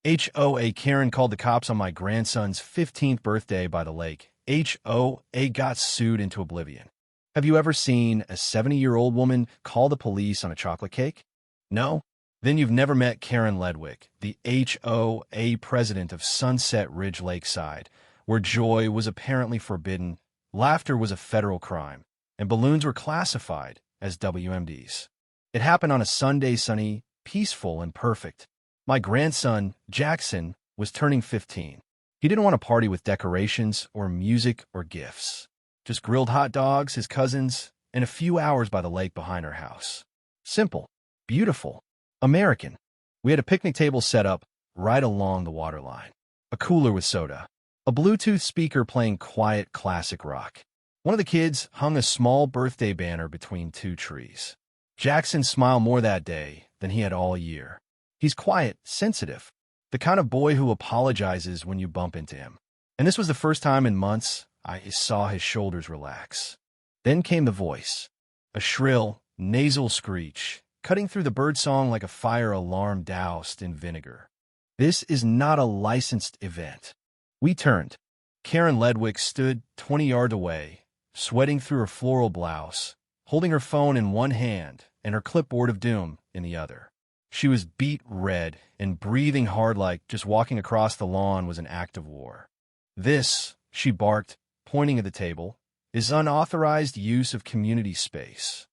HOA Karen called the cops on my grandson's 15th birthday by the lake. HOA got sued into oblivion. Have you ever seen a 70-year-old woman call the police on a chocolate cake? No? Then you've never met Karen Ledwick, the HOA president of Sunset Ridge Lakeside, where joy was apparently forbidden, laughter was a federal crime, and balloons were classified as WMDs. It happened on a Sunday, sunny, peaceful, and perfect. My grandson, Jackson, was turning 15. He didn't want a party with decorations or music or gifts. Just grilled hot dogs, his cousins, and a few hours by the lake behind our house. Simple, beautiful, American. We had a picnic table set up right along the waterline, a cooler with soda, a Bluetooth speaker playing quiet classic rock. One of the kids hung a small birthday banner between two trees. Jackson smiled more that day than he had all year. He's quiet, sensitive, the kind of boy who apologizes when you bump into him. And this was the first time in months I saw his shoulders relax. Then came the voice, a shrill, nasal screech, cutting through the birdsong like a fire alarm doused in vinegar. This is not a licensed event. We turned. Karen Ledwick stood 20 yards away, sweating through her floral blouse, holding her phone in one hand and her clipboard of doom in the other. She was beet red and breathing hard like just walking across the lawn was an act of war. This, she barked, pointing at the table, is unauthorized use of community space.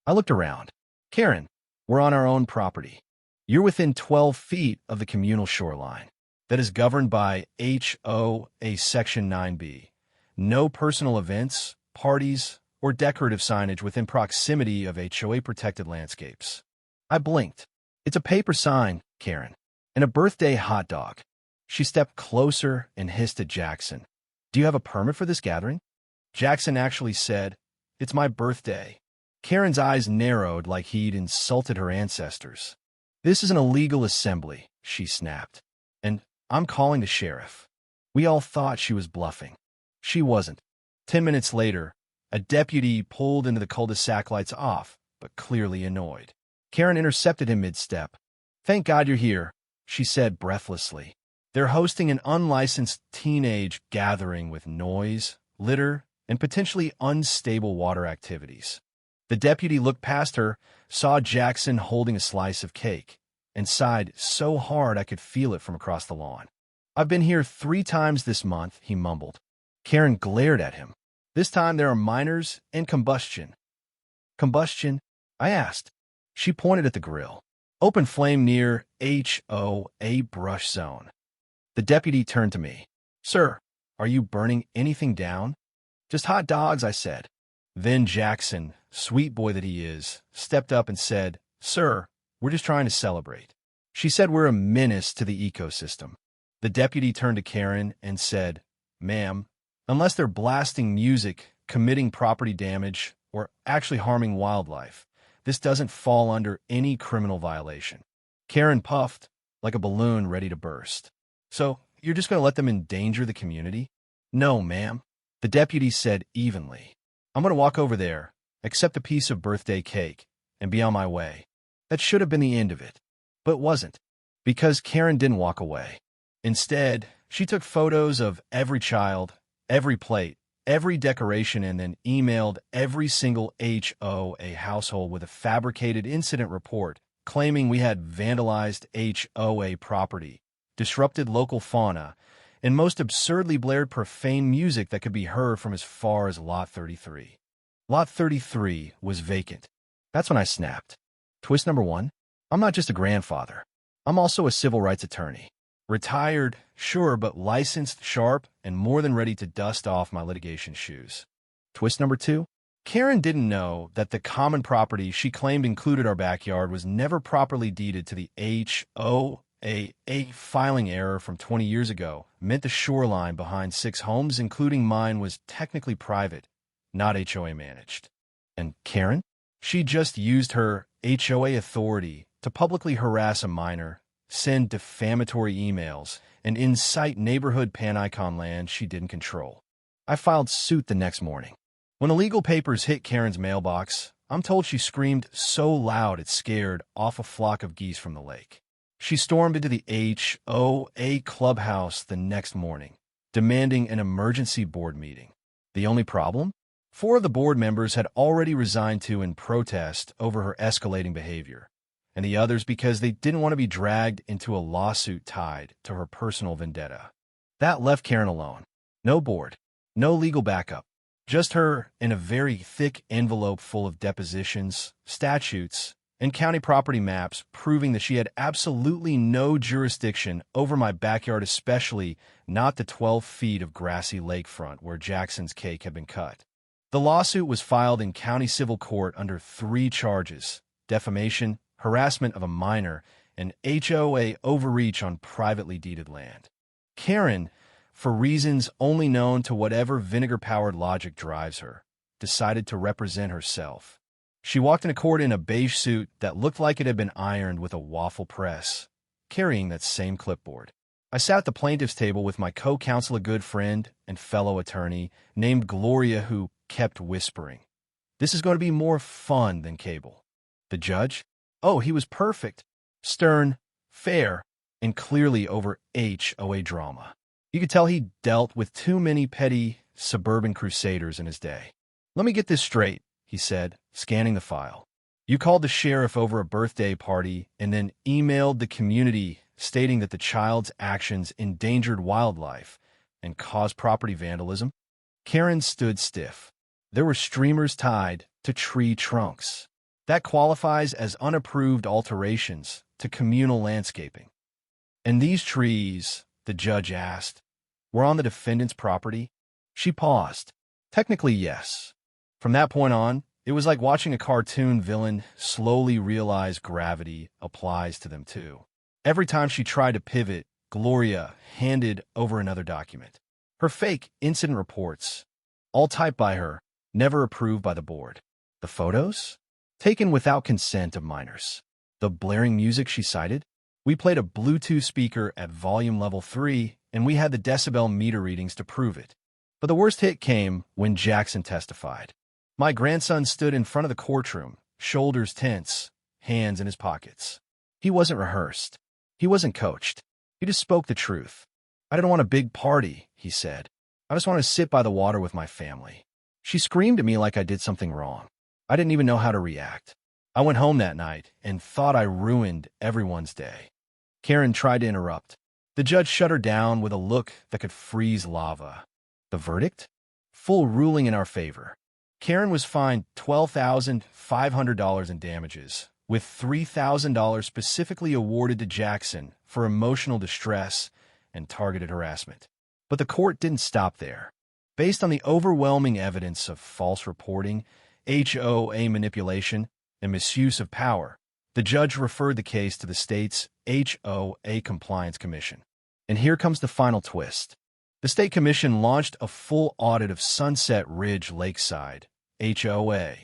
I looked around. Karen, we're on our own property. You're within 12 feet of the communal shoreline. That is governed by HOA Section 9B. No personal events, parties, or decorative signage within proximity of HOA-protected landscapes. I blinked. It's a paper sign, Karen, and a birthday hot dog. She stepped closer and hissed at Jackson. Do you have a permit for this gathering? Jackson actually said, It's my birthday. Karen's eyes narrowed like he'd insulted her ancestors. This is an illegal assembly, she snapped. And I'm calling the sheriff. We all thought she was bluffing. She wasn't. 10 minutes later, a deputy pulled into the cul-de-sac, lights off, but clearly annoyed. Karen intercepted him mid-step. Thank God you're here, she said breathlessly. They're hosting an unlicensed teenage gathering with noise, litter, and potentially unstable water activities. The deputy looked past her, saw Jackson holding a slice of cake, and sighed so hard I could feel it from across the lawn. I've been here 3 times this month, he mumbled. Karen glared at him. This time there are minors and combustion. Combustion? I asked. She pointed at the grill. Open flame near HOA brush zone. The deputy turned to me. Sir, are you burning anything down? Just hot dogs, I said. Then Jackson, sweet boy that he is, stepped up and said, Sir, we're just trying to celebrate. She said we're a menace to the ecosystem. The deputy turned to Karen and said, Ma'am, unless they're blasting music, committing property damage, or actually harming wildlife, this doesn't fall under any criminal violation. Karen puffed like a balloon ready to burst. So, you're just going to let them endanger the community? No, ma'am, the deputy said evenly. I'm going to walk over there, accept a piece of birthday cake, and be on my way. That should have been the end of it, but it wasn't, because Karen didn't walk away. Instead, she took photos of every child, every plate, every decoration, and then emailed every single HOA household with a fabricated incident report claiming we had vandalized HOA property, disrupted local fauna, and most absurdly blared profane music that could be heard from as far as Lot 33. Lot 33 was vacant. That's when I snapped. Twist number 1, I'm not just a grandfather. I'm also a civil rights attorney. Retired, sure, but licensed, sharp, and more than ready to dust off my litigation shoes. Twist number 2, Karen didn't know that the common property she claimed included our backyard was never properly deeded to the HOA. A filing error from 20 years ago meant the shoreline behind 6 homes, including mine, was technically private, not HOA managed. And Karen? She just used her HOA authority to publicly harass a minor, send defamatory emails, and incite neighborhood pan-icon land she didn't control. I filed suit the next morning. When the legal papers hit Karen's mailbox, I'm told she screamed so loud it scared off a flock of geese from the lake. She stormed into the HOA clubhouse the next morning, demanding an emergency board meeting. The only problem? 4 of the board members had already resigned in protest over her escalating behavior, and the others because they didn't want to be dragged into a lawsuit tied to her personal vendetta. That left Karen alone. No board, no legal backup, just her in a very thick envelope full of depositions, statutes, and county property maps proving that she had absolutely no jurisdiction over my backyard, especially not the 12 feet of grassy lakefront where Jackson's cake had been cut. The lawsuit was filed in county civil court under 3 charges: defamation, harassment of a minor, and HOA overreach on privately deeded land. Karen, for reasons only known to whatever vinegar-powered logic drives her, decided to represent herself. She walked into court in a beige suit that looked like it had been ironed with a waffle press, carrying that same clipboard. I sat at the plaintiff's table with my co-counsel, a good friend and fellow attorney named Gloria, who kept whispering, "This is going to be more fun than cable." The judge? Oh, he was perfect. Stern, fair, and clearly over HOA drama. You could tell he dealt with too many petty suburban crusaders in his day. "Let me get this straight," he said, scanning the file. "You called the sheriff over a birthday party and then emailed the community stating that the child's actions endangered wildlife and caused property vandalism?" Karen stood stiff. There were streamers tied to tree trunks. That qualifies as unapproved alterations to communal landscaping. "And these trees," the judge asked, "were on the defendant's property?" She paused. "Technically, yes." From that point on, it was like watching a cartoon villain slowly realize gravity applies to them too. Every time she tried to pivot, Gloria handed over another document. Her fake incident reports, all typed by her, never approved by the board. The photos? Taken without consent of minors. The blaring music she cited? We played a Bluetooth speaker at volume level 3, and we had the decibel meter readings to prove it. But the worst hit came when Jackson testified. My grandson stood in front of the courtroom, shoulders tense, hands in his pockets. He wasn't rehearsed. He wasn't coached. He just spoke the truth. "I didn't want a big party," he said. "I just want to sit by the water with my family." She screamed at me like I did something wrong. I didn't even know how to react. I went home that night and thought I ruined everyone's day. Karen tried to interrupt. The judge shut her down with a look that could freeze lava. The verdict? Full ruling in our favor. Karen was fined $12,500 in damages, with $3,000 specifically awarded to Jackson for emotional distress and targeted harassment. But the court didn't stop there. Based on the overwhelming evidence of false reporting, HOA manipulation, and misuse of power, the judge referred the case to the state's HOA Compliance Commission. And here comes the final twist. The state commission launched a full audit of Sunset Ridge Lakeside, HOA.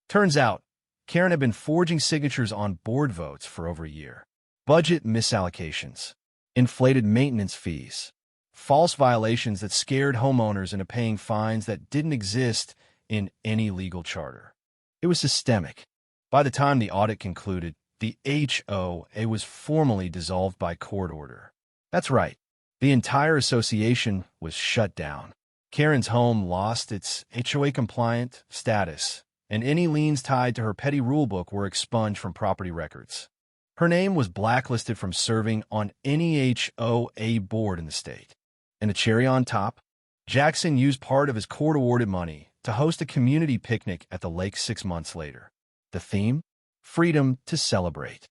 Turns out, Karen had been forging signatures on board votes for over a year. Budget misallocations, inflated maintenance fees, false violations that scared homeowners into paying fines that didn't exist in any legal charter. It was systemic. By the time the audit concluded, the HOA was formally dissolved by court order. That's right. The entire association was shut down. Karen's home lost its HOA-compliant status, and any liens tied to her petty rulebook were expunged from property records. Her name was blacklisted from serving on any HOA board in the state. And the cherry on top? Jackson used part of his court-awarded money to host a community picnic at the lake 6 months later. The theme? Freedom to celebrate.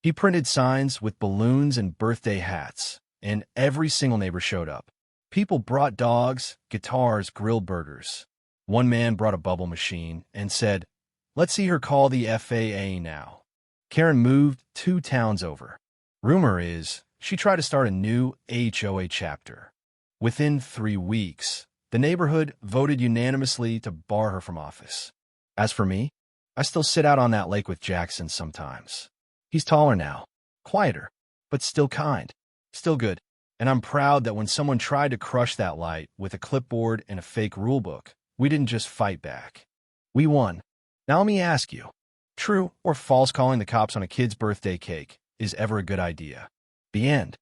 He printed signs with balloons and birthday hats, and every single neighbor showed up. People brought dogs, guitars, grilled burgers. One man brought a bubble machine and said, "Let's see her call the FAA now." Karen moved 2 towns over. Rumor is she tried to start a new HOA chapter. Within 3 weeks, the neighborhood voted unanimously to bar her from office. As for me, I still sit out on that lake with Jackson sometimes. He's taller now, quieter, but still kind, still good. And I'm proud that when someone tried to crush that light with a clipboard and a fake rulebook, we didn't just fight back. We won. Now let me ask you, true or false calling the cops on a kid's birthday cake is ever a good idea. The end.